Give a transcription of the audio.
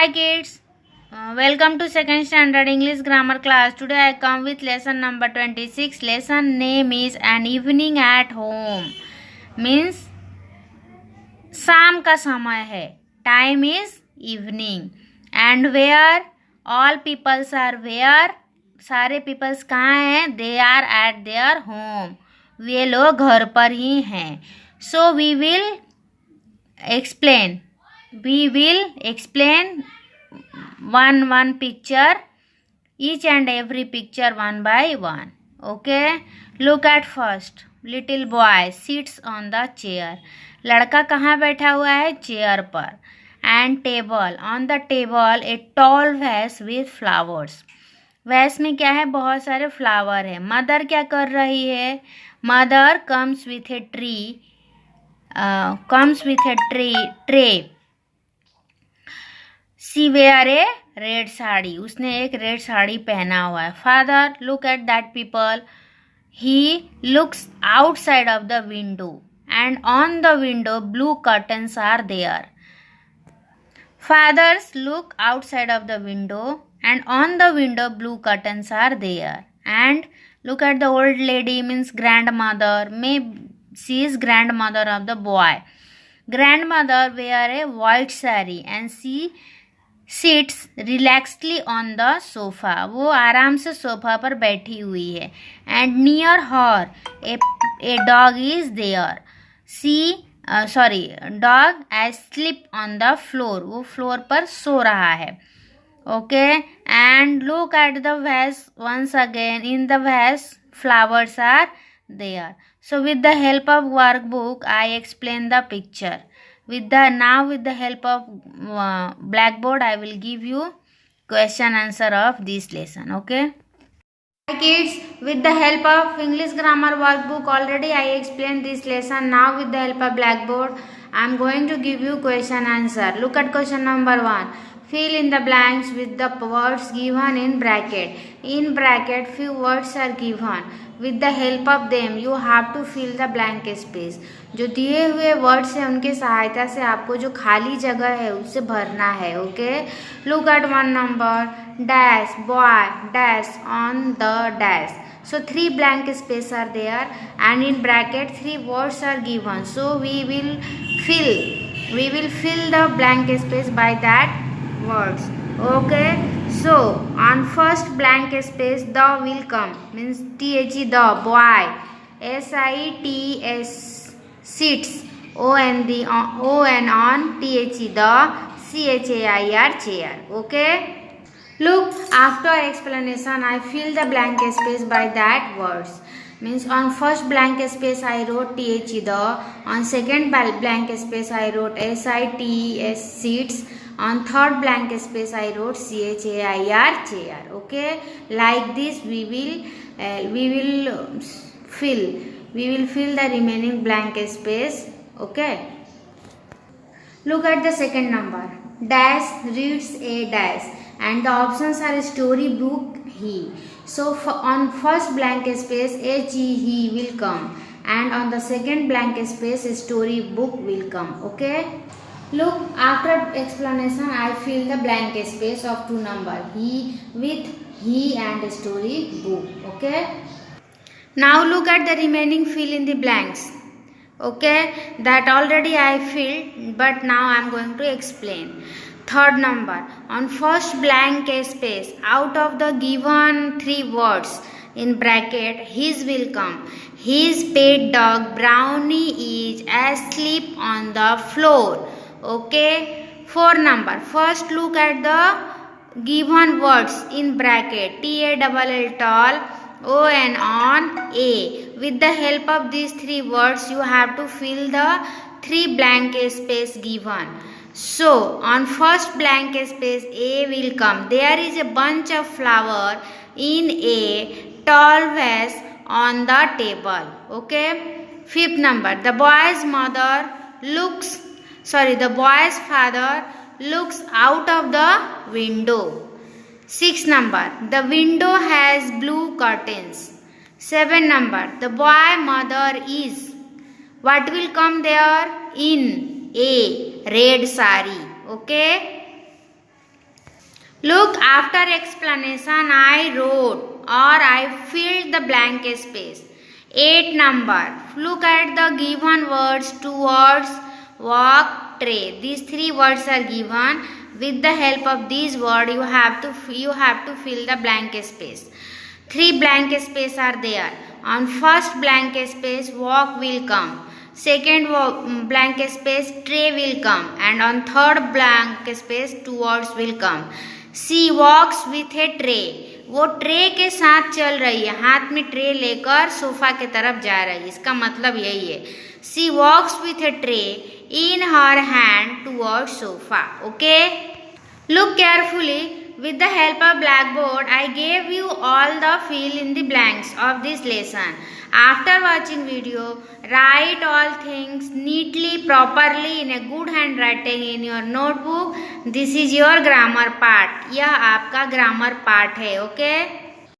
Hi kids, welcome to second standard English grammar class. Today I come with lesson number 26. Lesson name is An Evening at Home. Means शाम का समय है. Time is evening. And where all peoples are where? सारे peoples कहाँ हैं? They are at their home. वे लोग घर पर ही हैं. So we will explain one picture, each and every picture one by one. Okay, look at first. Little boy sits on the chair. लड़का कहाँ बैठा हुआ है? चेयर पर. And table, on the table a tall vase with flowers. वैस में क्या है? बहुत सारे फ्लावर है. मदर क्या कर रही है? Mother comes with a tray. She wear a red sari. उसने एक रेड साड़ी पहना हुआ है. Father look at that people. He looks outside of the window and on the window blue curtains are there. Fathers look outside of the window and on the window blue curtains are there. And look at the old lady means grand mother. May she is grand mother of the boy. Grandmother wear a white saree and she sits relaxedly on the sofa. वो आराम से sofa पर बैठी हुई है. And near her a dog is there. Dog asleep on the floor. वो floor पर सो रहा है. Okay, and look at the vase once again. In the vase flowers are there. So with the help of workbook I explain the picture. With the help of blackboard I will give you question answer of this lesson. Okay. Hi kids, with the help of English grammar workbook already I explained this lesson. Now with the help of blackboard I am going to give you question answer. Look at question number 1. Fill in the blanks with the words given in bracket. In bracket few words are given. With the help of them you have to fill the blank space. जो दिए हुए words हैं उनके सहायता से आपको जो खाली जगह है उससे भरना है. Okay, look at one number. Dash boy dash on the dash. So 3 blank space are there and in bracket 3 words are given. So we will fill the blank space by that words. Okay, so on first blank space the will come means the boy. SITS sits. on the CHAIR chair. Okay, look, after explanation I fill the blank space by that words. Means on first blank space I wrote the. On second blank space I wrote SITS sits. On third blank space I wrote CHAIR chair. Okay, like this we will fill the remaining blank space. Okay, look at the second number. Dash reads a dash and the options are story, book, he. So on first blank space he will come and on the second blank space story, book will come. Okay, look, after explanation I fill the blank space of 2 number. He with he and story, book. Okay, now look at the remaining fill in the blanks. Okay, that already I filled but now I am going to explain. Third number, on first blank space out of the given 3 words in bracket his will come. His pet dog Brownie is asleep on the floor. Okay, 4 number, first look at the given words in bracket TALL tall, ON on A. With the help of these 3 words you have to fill the 3 blank space given. So on first blank space A will come. There is a bunch of flower in a tall vase on the table. Okay, fifth number, the boy's father looks out of the window. 6 number, the window has blue curtains. 7 number, the boy mother is. What will come there? In a red sari. Okay, Look, after explanation, I wrote or I filled the blank space. 8 number. Look at the given words. 2 words, walk, tray. These 3 words are given. With the help of these words, you have to fill the blank space. 3 blank space are there. On first blank space, walk will come. Second blank space, tray will come. And on third blank space, 2 words will come. She walks with a tray. वो tray के साथ चल रही है, हाथ में tray लेकर sofa के तरफ जा रही है. इसका मतलब यही है. She walks with a tray in her hand towards sofa. Okay? Look carefully. With the help of blackboard, I gave you all the fill in the blanks of this lesson. After watching video, write all things neatly, properly in a good handwriting in your notebook. This is your grammar part. यह आपका grammar part है. Okay?